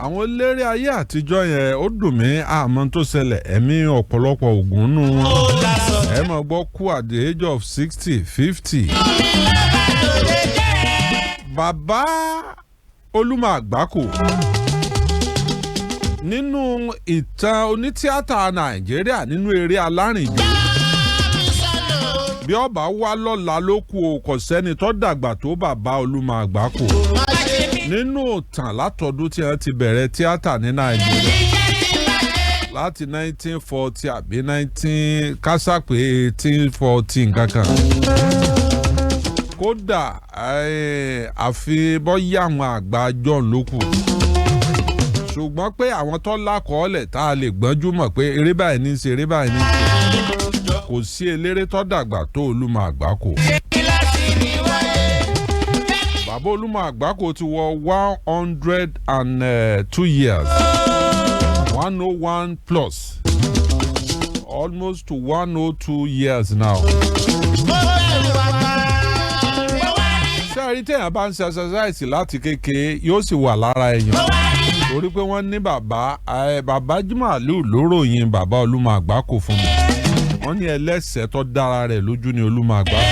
àwọn eléré ayé àtijọ́ yẹn ó dùn mí àmọ́ tó ṣẹlẹ̀ ẹ̀mí ọ̀pọ̀lọpọ̀ ògùn nù wọn ẹ máa gbọ́ kú at the age of 60, 50. Bàbá Olumo Agbako nínú ìtàn onítíátà Nàìjíríà nínú eré alárìnjó bí ọba wá lọ́la ló kù o kò sẹ́ni tó dàgbà tó bàbá Olumo Agbako nínú ìtàn látọdún tí wọ́n ti bẹ̀rẹ̀ tíátà ní Nàìjíríà láti 1940 àbí 19 kásápé 1840 nǹkankan kódà àfi bọ́yá àwọn àgbà John ló kù ṣùgbọ́n pé àwọn tó lákọọ́lẹ̀ tá a lè gbọ́njú mọ̀ pé eré báyìí ní í ṣe eré báyìí ní í ṣe kò sí eléré tó dàgbà tó Olumo Agbako. Bàbá Olumo Agbako ti wọ 102 years 101 plus almost to 102 years now. ṣé àrí téèyàn bá ń ṣe exercise láti kékeré yóò sì wà lára èèyàn torí pé wọ́n ní bàbá Jùmọ̀lú ló ròyìn bàbá Olumo Agbako fún mi wọ́n ní ẹlẹ́sẹ̀ tó dára rẹ̀ lójú ní Olumo Agbako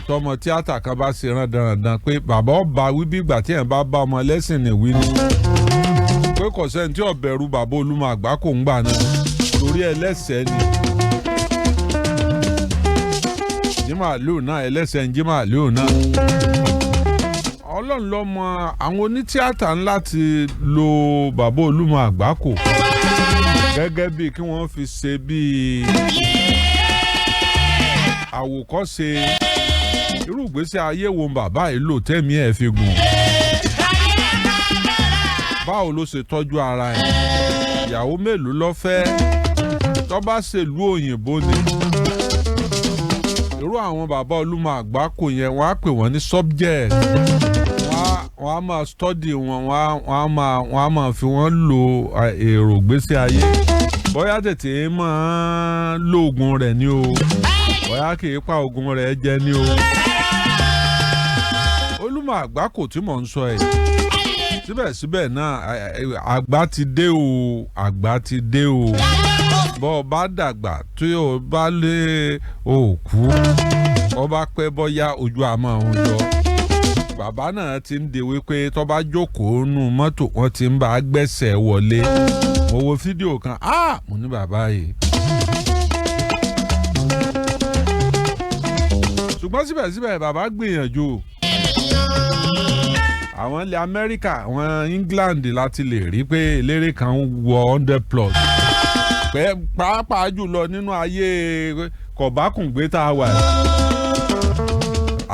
tọmọ tíátà kan bá ṣe rán dandan pé bàbá ọba wí bí ìgbà tí ẹ̀ bá bá ọmọ ẹlẹ́sìn ní wí ni pé kò sẹ́ni tí ó bẹ̀rù bàbá Olumo Agbako ń gbà náà torí ẹlẹ́sẹ̀ ni Jùmọ̀lú náà ẹlẹ́sẹ̀ ń Jùmọ̀lú náà Ọlọ́run ló mọ àwọn onítíátà ńlá ti lo bàbá Olumo Agbako gẹ́gẹ́ bíi kí wọ́n fi ṣe bíi àwòkọ́ṣe irú ìgbésí ayé wo bàbá yìí lò tẹ́mi ẹ̀ fi gùn báwo ló ṣe tọ́jú ara ẹ̀ ìyàwó mélòó ló fẹ́ tó bá ṣèlú òyìnbó ni irú àwọn bàbá Olumo Agbako yẹn wọ́n á pè wọ́n ní subject wọ́n á máa study wọ́n á máa fi wọ́n lo èrò ìgbésí ayé bóyá tètè máa lo oògùn rẹ̀ ní o bóyá kì í pa oògùn rẹ̀ jẹ ní o. Olumo Agbako tí mò ń sọ ẹ̀ síbẹ̀síbẹ̀ náà àgbà ti dé o bọ́ ọ bá dàgbà tí o bá lé òkú ọ bá pẹ́ bọ́yá ojú àmọ́ òun jọ bàbá náà ti ń de wípé tó bá jókòó nù mọ́tò wọ́n ti ń bá a gbẹ́sẹ̀ wọlé mo wo fídíò kan mo ní bàbá yìí. ṣùgbọ́n síbẹ̀síbẹ̀ bàbá gbìyànjú àwọn ilẹ̀ Amẹ́ríkà àwọn England láti lè rí pé eléré kan wọ 100 plus pé pàápàá jùlọ nínú ayé kọ̀bákùngbé tá a wà yìí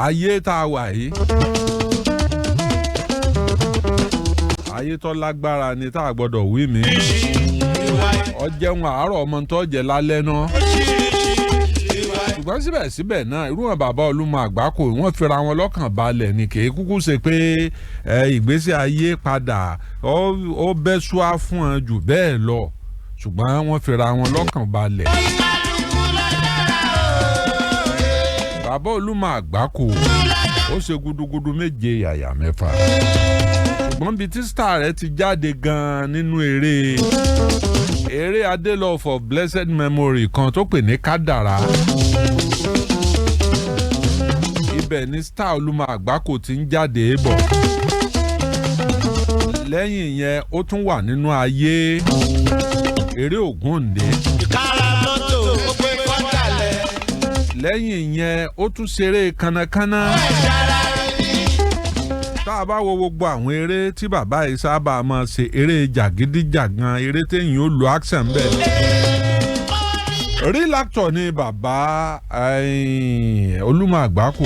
ayé tá a wà yìí ayé tó lágbára ni tá a gbọ́dọ̀ wí mi ọjẹun àárọ̀ ọmọ tó jẹ lálẹ́ náà ṣùgbọ́n síbẹ̀síbẹ̀ náà irú wọn bàbá Olumo Agbako wọ́n fira wọn lọ́kàn balẹ̀ ní kì í kúkú ṣe pé ìgbésí ayé padà ó bẹ́ ṣúá fún wọn jù bẹ́ẹ̀ lọ ṣùgbọ́n wọ́n fira wọn lọ́kàn balẹ̀. bàbá Olumo Agbako ó ṣe gudugudu méje yàyà mẹ́fà ṣùgbọ́n bíi tí star rẹ̀ ti jáde gan-an nínú eré Adelove of blessed memory kan tó pè ní Kádàrá ibẹ̀ ni star Olumo Agbako ti ń jáde bọ̀ lẹ́yìn yẹn ó tún wà nínú ayé eré Ògúndé lẹ́yìn yẹn ó tún ṣeré kánnakánná tá a bá wo gbogbo àwọn eré tí bàbá yìí sábà máa ṣe eré jàgídíjàgan eré téèyàn ó lo action bẹ́ẹ̀ real actor ni bàbá Olumo Agbako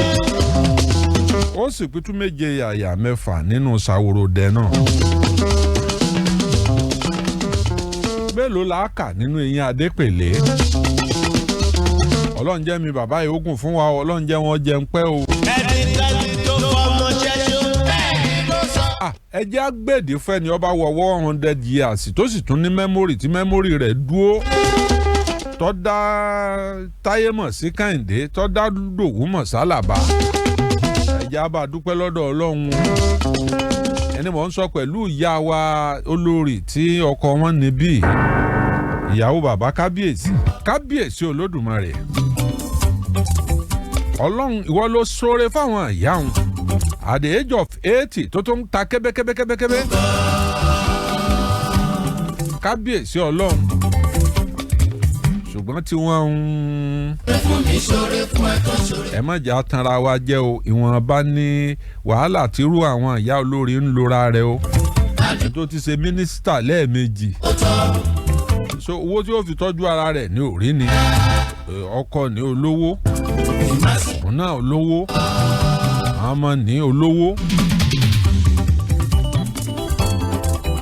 ó sì pitú méje yàyà mẹ́fà nínú Ṣàwòròdẹ náà mélòó la kà nínú Eyín Adépèlé Ọlọ́run jẹ́ mi bàbá yìí ogun fún wa Ọlọ́run jẹ́ wọn jẹun pẹ́ o. ẹ jẹ́ àgbèdè fẹ́ni ọba wọ 100 years tó sì tún ní mẹ́mórì tí mẹ́mórì rẹ̀ dúró tó dá Táyé mọ̀ sí Kẹ́hìndé tó dá Dòwú mọ̀ sálàbà ẹ jẹ́ á bá dúpẹ́ lọ́dọ̀ Ọlọ́run ẹni mò ń sọ pẹ̀lú ìyá wa olórí tí ọkọ wọn níbí ìyàwó bàbá kábíyèsí olódùmarè ọlọ́run ìwọ ló ṣoore fáwọn ìyá wọn at the age of 80 tó tún ta kébékébékébé kábíyèsí ọlọ́run ṣùgbọ́n tí wọ́n ń ẹ má jà tanra wa jẹ́ o ìwọ̀nba ní wàhálà tírú àwọn ìyá olórí ń lora rẹ̀ o tó ti ṣe mínísítà lẹ́ẹ̀mejì so owó tí ó fi tọ́jú ara rẹ̀ ní òrí ni ọkọ ní olówó òun náà olówó àwọn ọmọ ní olówó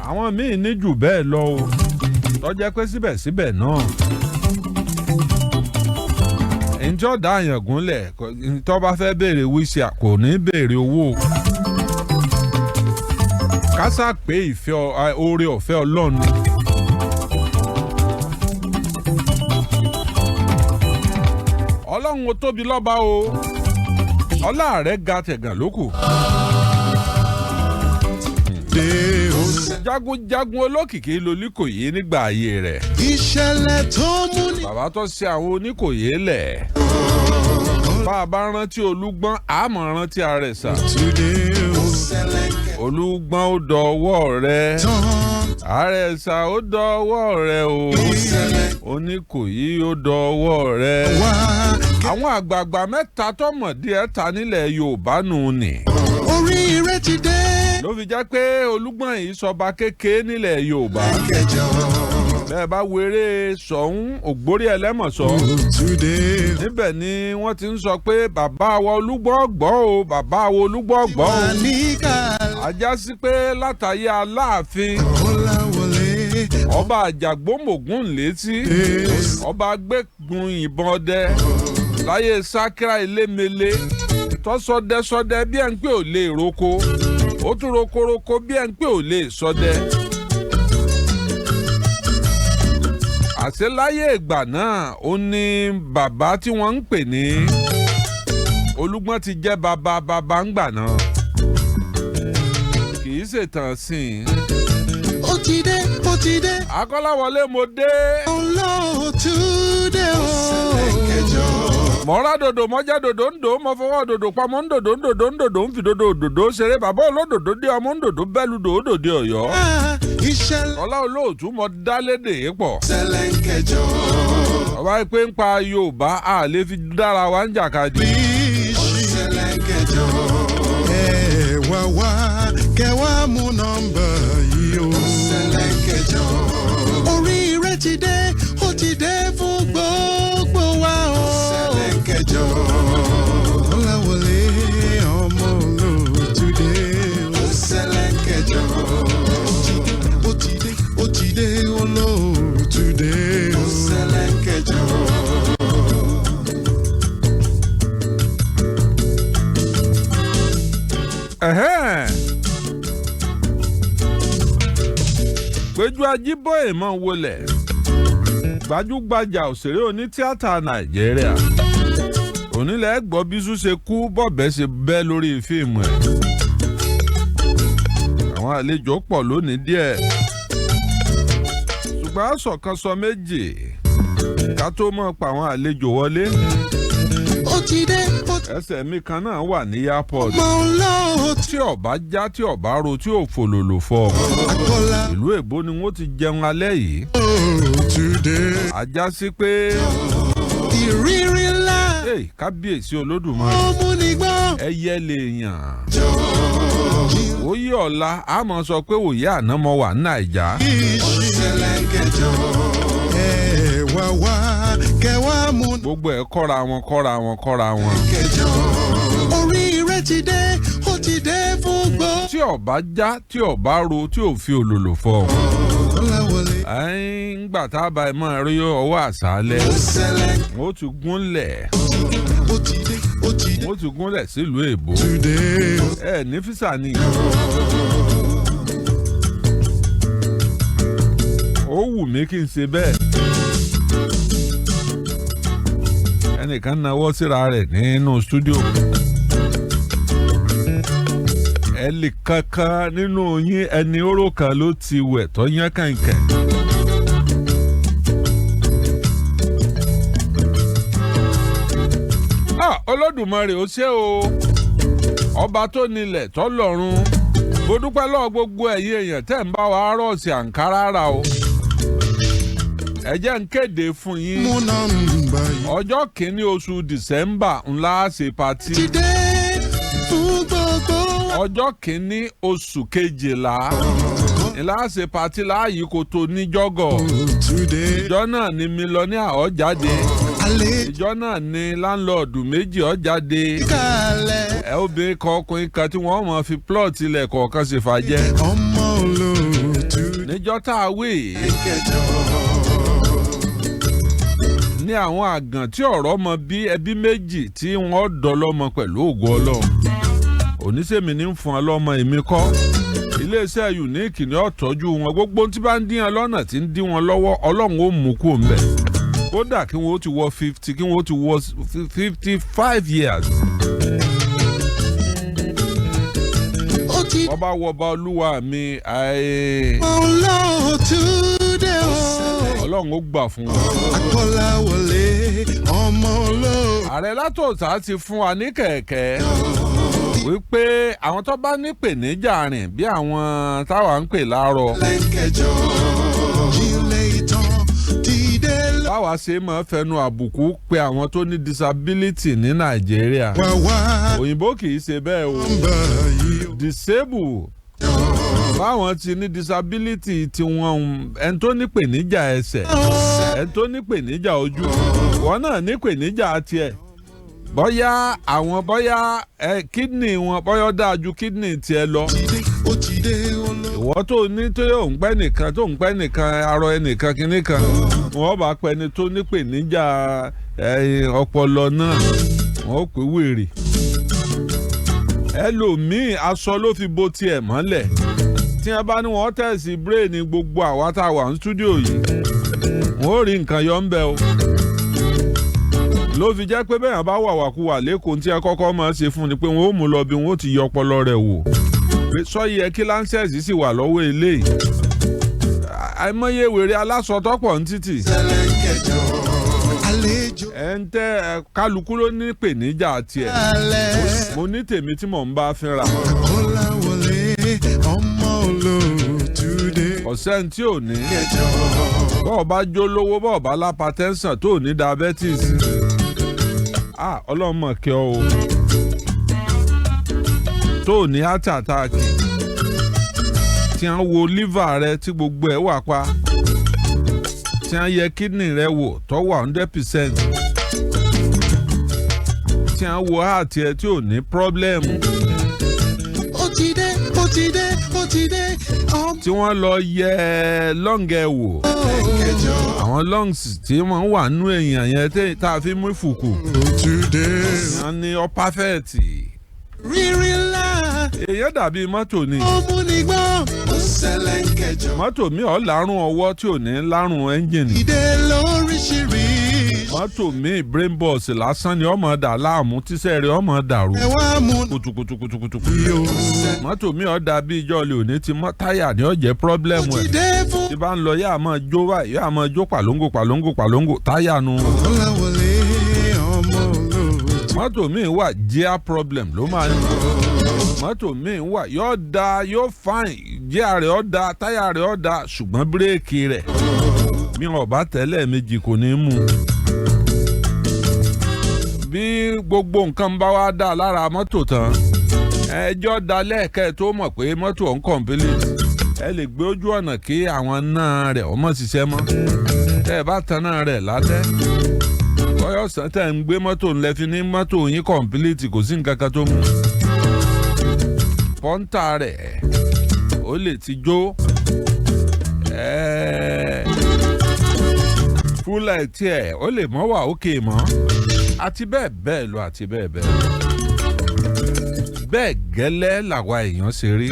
àwọn míì ní jù bẹ́ẹ̀ lọ o tó jẹ́ pé síbẹ̀síbẹ̀ náà ǹjọ́ dá àyàn gúnlẹ̀ tó bá fẹ́ béèrè wíṣẹ́ kò ní béèrè owó kásá pé ìfẹ́ oore ọ̀fẹ́ Ọlọ́run Ọlọ́run ó tóbi lọ́ba o ọlá rẹ̀ ga tẹ̀gàn lókù. jagunjagun olókìkí lolíkòyí nígbà ayé rẹ̀. ìṣẹ̀lẹ̀ tó mú ní. bàbá tó ṣe àwọn oníkòyí lẹ̀. bá a bá rántí Olúgbọ́n àmọ́ rántí Àrẹ̀sà. Olúgbọ́n ó dọwọ́ rẹ̀. Àrẹ̀sà ó dọwọ́ rẹ̀ o. Oníkòyí ó dọwọ́ rẹ̀. àwọn àgbààgbà mẹ́ta tọmọ díẹ̀ ta nílẹ̀ Yorùbá nù ni. oríire ti dé. ló fi jẹ́ pé Olúgbọ́n yìí sọba kékeré nílẹ̀ Yorùbá. bẹ́ẹ̀ bá wéré Ṣọ̀ún Ògbórí Ẹlẹ́mọ̀ṣọ́. níbẹ̀ ni wọ́n ti ń sọ pé bàbá wa Olúgbọ́n gbọ́ o bàbá wa Olúgbọ́n gbọ́ o. ajá sí pé látàyé Aláàfin. ọba Àjàgbómògún létí. ọba gbẹ́gun ìbọn ọdẹ. láyé Sákírà Elémele. tọ́sọdẹ́sọdẹ́ bí ẹ̀ ń pè ò lè roko. ó tún rokoroko bí ẹ̀ ń pè ò lè sọdẹ. àṣẹ láyé ìgbà náà ó ní bàbá tí wọ́n ń pè ní Olúgbọ́n ti jẹ́ bàbá ń gbà náà. kì í ṣètàn sí i. ó ti dé. Akọ́láwọlé mo dé. Olootu dé o. mọ̀ọ́rá dòdò mọ́já dòdò ń dò mọ́ fọwọ́ dòdò pamọ́ ń dòdò ń fi dòdò ṣeré bàbá olódòdó dé ọmọ ń dòdò bẹ́ẹ̀lú dòdòdè Ọ̀yọ́. Ọlá Olóòtú mọ dálédè yìí pọ̀. ọba pé ń pa Yorùbá a lè fi dára wa ń jàkadì. wá kẹwàá mú nọ́mbà yìí o. oríire ti dé ó ti dé fún gbogbo wa o. Ọláwọlé ọmọ Olóòtú dé o. ó ti dé Olóòtú dé o. Péjú Ajíbóyè mọ̀ wọlé gbajúgbajà òṣèré onítíátà Nàìjíríà onílẹ̀ gbọ́ bísú ṣe kú bọ́bẹ̀ ṣe bẹ́ lórí fíìmù ẹ̀. àwọn àlejò pọ̀ lónìí díẹ̀ ṣùgbọ́n aṣọ kan sọ méjì ká tó mọ̀ pa àwọn àlejò wọlé. ó ti dé. ẹsẹ̀ mi kan náà wà ní airport. tí ọba já tí ọba ro tí ò fòlòlò fọ. ìlú èbó ni wọ́n ti jẹun alẹ́ yìí. ajá sí pé. ìrírí ńlá. kábíyèsí Olódùmarè. ẹyẹ lè yàn. òye ọ̀la a máa sọ pé òye àná mo wà ní Nàìjà. kẹwàá mú. gbogbo ẹ̀ kọ́ra wọn. oríire ti dé ó ti dé fún gbọ́. tí ọba já tí ọba ro tí ò fi òlòlò fọ. ńgbà tá a bá ẹ máa rí ọwọ́ àṣálẹ́ wọ́n ti gúnlẹ̀ sílùú èbó ẹ ní físà ni. ó wù mí kí n ṣe bẹ́ẹ̀. ẹnìkan náwó síra rẹ̀ nínú stúdíò. ẹlì kankan nínú yín ẹni oró kan ló ti wẹ̀ tó yán kànkàn. Olódùmarè ó ṣé o ọba tó nílẹ̀ tó lọ́run mo dúpẹ́ lọ́wọ́ gbogbo ẹ̀yin èèyàn tẹ́ ń bá wa rọ̀ọ̀sì àǹkárá rà o ẹ jẹ́ ń kéde fún yín ọjọ́ kìíní oṣù December ńlá ṣe patí ọjọ́ kìíní oṣù kejìlá ńlá ṣe patí láàyè kò tó níjọ́gọ̀ ìjọ náà ni mílíọ̀nìà ó jáde ìjọ náà ni láńlọ́ọ̀dù méjì ó jáde ẹ obìnrin kan ọkùnrin kan tí wọ́n mọ̀ fi plọ̀tì ilẹ̀ kọ̀ọ̀kan ṣe fàjẹ́ níjọ́ tá a wí ní àwọn àgàn tí ọ̀rọ̀ mọ bí ẹbí méjì tí wọ́n dọ́lọ́mọ pẹ̀lú ògo Ọlọ́run oníṣèmi ní fún ọ lọ́mọ èmi kọ́ iléeṣẹ́ unique ní ọ̀tọ́jú wọn gbogbo tí bá ń dín wọn lọ́nà tí ń dín wọn lọ́wọ́ Ọlọ́run ó mú kó mbẹ̀ kódà kí wọ́n ti wọ 50 kí wọ́n ti wọ 55 years. ọba wọba olúwa mi Olootu dé o. Ọlọ́run ó gbà fún wọn. Kola wọlé ọmọ Olootu. Ààrẹ Látòsà ti fún wa ní kẹ̀kẹ́ wípé àwọn tó bá ní ìpèníjà rìn bí àwọn táwa ń pè láàárọ̀. lẹ́ńkẹjọ ilé ìtàn dìde lọ. báwa ṣe máa fẹnu àbùkù pé àwọn tó ní disability ní Nàìjíríà. òyìnbó kì í ṣe bẹ́ẹ̀ o. disable báwọn ti ní disability tiwọn ẹni tó ní ìpèníjà ẹsẹ̀ ẹni tó ní ìpèníjà ojú wọn náà ní ìpèníjà tiẹ̀ bóyá àwọn bóyá kidney wọn bóyá dáa ju kidney tiẹ̀ lọ ìwọ tó ní tó ń pẹ́ nìkan tó ń pẹ́ nìkan arọ ẹnìkan kìíní kan wọ́n bá pẹ́ ni tó ní ìpèníjà ọpọlọ náà wọ́n pè wèrè ẹlòmíì aṣọ ló fi bo tiẹ̀ mọ́lẹ̀ tí wọ́n bá ní wọ́n tẹ̀sí brain gbogbo àwa tá a wà ní stúdíò yìí wọ́n ò rí nǹkan yọ ń bẹ o ló fi jẹ́ pé bẹ́ẹ̀ bá wàwàkuwà lẹ́kọ̀ọ́ tí ẹ kọ́kọ́ máa ṣe fún ni pé wọ́n ó mú lọ bí wọ́n ó ti yọ ọpọlọ rẹ̀ wò sọ́yìí ẹ kí láńsẹ̀sì sì wà lọ́wọ́ eléyìí àìmọye wèrè aláṣọ tọ́pọ̀ ní títì ẹ ń tẹ́ kálukú ló ní ìpèníjà tiẹ̀ mo ní tèmi tí mò ń bá fínra ọ̀sẹ̀ tí ò ní bọ́ọ̀ bá jó lówó bọ́ọ̀ bá lápá tẹ́sán tó ní diabetes Ọlọ́run mọ̀ kí ọ o tó ní heart attack tí wọ́n wo liver rẹ tí gbogbo ẹ̀ wà pa tí wọ́n yẹ kidney rẹ wò tó wà 100% tí wọ́n wo heart ẹ tí ò ní problem. ó ti dé tí wọ́n lọ yẹ lung ẹ wò àwọn lungs tí wọ́n wà nú èèyàn yẹn tá a fi mú ìfùkù wọ́n ní ọ perfect. rírí ńlá èèyàn dàbí mọ́tò ni ọmúnigbọ́n ó ṣẹlẹ̀ ń kẹjọ. mọ́tò mi ò lárùn ọwọ́ tí ò ní lárùn ẹ́ńjìnì. ìdè lóríṣiríṣi. mọ́tò mi brain box lásán ni ọmọ dà láàmú tíṣẹ́ rẹ̀ ọmọ dàrú. ẹ wá mú kutukutukutukutu. mọ́tò mi ò dàbí ìjọ́lẹ̀ òní ti mọ́ táyà ni ó jẹ́ pírọ́blẹ́mù ẹ̀. tí bá ń lọ yá máa jó báyìí yá máa jó pàlóńgò táyà nu. Ọláwọlé ọmọ Olootu. mọ́tò mi wà gear problem ló máa ní. mọ́tò mi wà yóò da yóò fine gear rẹ̀ ó da táyà rẹ̀ ó da ṣùgbọ́n bírèkì rẹ̀ mi ò bá tẹ́lẹ̀ méjì kò ní mú. bí gbogbo nǹkan bá wá dá lára mọ́tò tán ẹjọ́ da lẹ́ẹ̀kẹ́ tó mọ̀ pé mọ́tò ọ̀hún complete ẹ lè gbé ojú ọ̀nà kí àwọn náà rẹ̀ ọmọ ṣiṣẹ́ mọ́ tẹ́ ẹ bá tan náà rẹ̀ lálẹ́ bọ́yọ̀ sàn tẹ́ ń gbé mọ́tò ńlẹ́ fi ní mọ́tò yín complete kò sí nǹkan kan tó mú pọ́ńtà rẹ̀ ó lè ti jó fúlẹ̀ tiẹ̀ ó lè mọ́ wà ókè mọ́ àti bẹ́ẹ̀ bẹ́ẹ̀ lọ àti bẹ́ẹ̀ bẹ́ẹ̀ lọ bẹ́ẹ̀ gẹ́lẹ́ làwa èèyàn ṣe rí.